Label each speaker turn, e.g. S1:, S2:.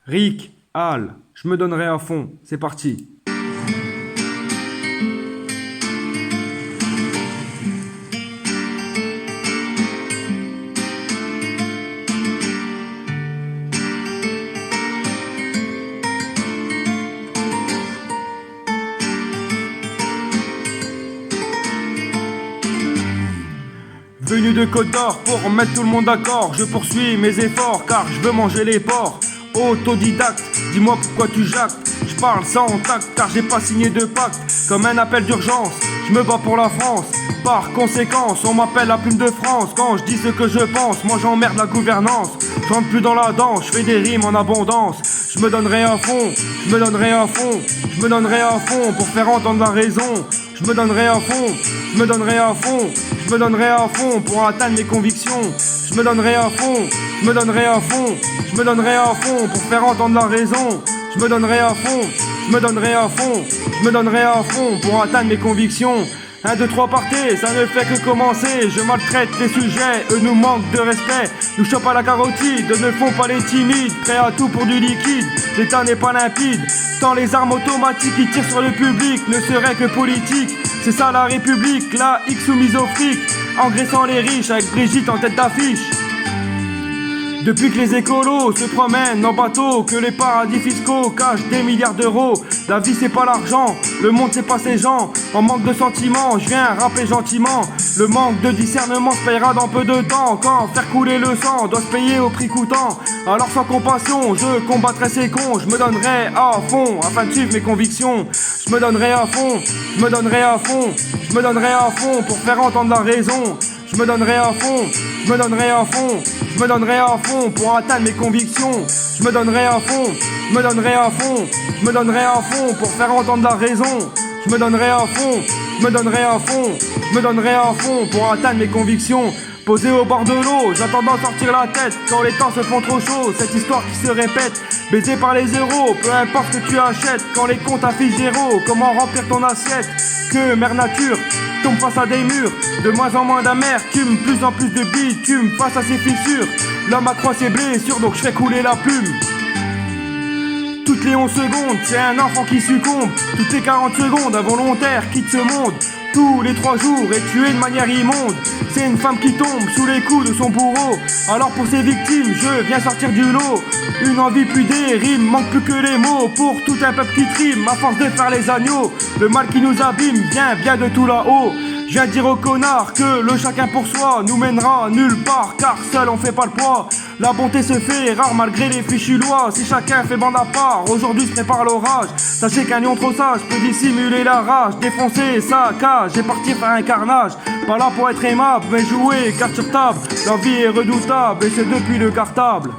S1: Rick, Al, je me donnerai à fond. C'est parti. Venu de Côte d'Or pour mettre tout le monde d'accord. Je poursuis mes efforts car je veux manger les porcs. Autodidacte, dis-moi pourquoi tu jactes. Je parle sans tact car j'ai pas signé de pacte. Comme un appel d'urgence, je me bats pour la France. Par conséquence, on m'appelle la plume de France. Quand je dis ce que je pense, moi j'emmerde la gouvernance. Je rentre plus dans la danse, je fais des rimes en abondance. Je me donnerai à fond, je me donnerai à fond, je me donnerai à fond pour faire entendre la raison. Je me donnerai à fond, je me donnerai à fond, je me donnerai à fond pour atteindre mes convictions. Je me donnerai à fond, je me donnerai à fond, je me donnerai à fond pour faire entendre la raison. Je me donnerai à fond, je me donnerai à fond, je me donnerai à fond pour atteindre mes convictions. 1, 2, 3 partez, ça ne fait que commencer. Je maltraite les sujets, eux nous manquent de respect. Nous chopent à la carotide, ne font pas les timides. Prêts à tout pour du liquide, l'état n'est pas limpide. Tant les armes automatiques qui tirent sur le public ne seraient que politiques. C'est ça la République, la X soumise aux fric. Engraissant les riches avec Brigitte en tête d'affiche. Depuis que les écolos se promènent en bateau, que les paradis fiscaux cachent des milliards d'euros. La vie c'est pas l'argent, le monde c'est pas ces gens. En manque de sentiments, je viens rappeler gentiment. Le manque de discernement se payera dans peu de temps. Quand faire couler le sang doit se payer au prix coûtant. Alors sans compassion, je combattrai ces cons. Je me donnerai à fond afin de suivre mes convictions. Je me donnerai à fond, je me donnerai à fond, je me donnerai à fond pour faire entendre la raison. Je me donnerai à fond, je me donnerai à fond, je me donnerai à fond pour atteindre mes convictions. Je me donnerai à fond, je me donnerai à fond, je me donnerai à fond pour faire entendre la raison. Je me donnerai à fond, je me donnerai à fond, je me donnerai à fond pour atteindre mes convictions. Posé au bord de l'eau, j'attends d'en sortir la tête quand les temps se font trop chauds. Cette histoire qui se répète, baisé par les euros, peu importe ce que tu achètes. Quand les comptes affichent zéro, comment remplir ton assiette? Que mère nature tombe face à des murs, de moins en moins d'amertume, plus en plus de bitume face à ces fissures. L'homme accroît ses blessures, donc je fais couler la plume. Toutes les 11 secondes, c'est un enfant qui succombe. Toutes les 40 secondes, un volontaire quitte ce monde. Tous les 3 jours est tué de manière immonde. C'est une femme qui tombe sous les coups de son bourreau. Alors pour ces victimes, je viens sortir du lot. Une envie plus des rimes, manque plus que les mots. Pour tout un peuple qui trime, à force de faire les agneaux. Le mal qui nous abîme vient bien de tout là-haut. Je viens dire aux connards que le chacun pour soi nous mènera nulle part, car seul on fait pas le poids. La bonté se fait rare malgré les fichues lois. Si chacun fait bande à part, aujourd'hui se prépare l'orage. Sachez qu'un lion trop sage peut dissimuler la rage, défoncer sa cage et partir faire un carnage. Pas là pour être aimable, mais jouer carte sur table. La vie est redoutable et c'est depuis le cartable.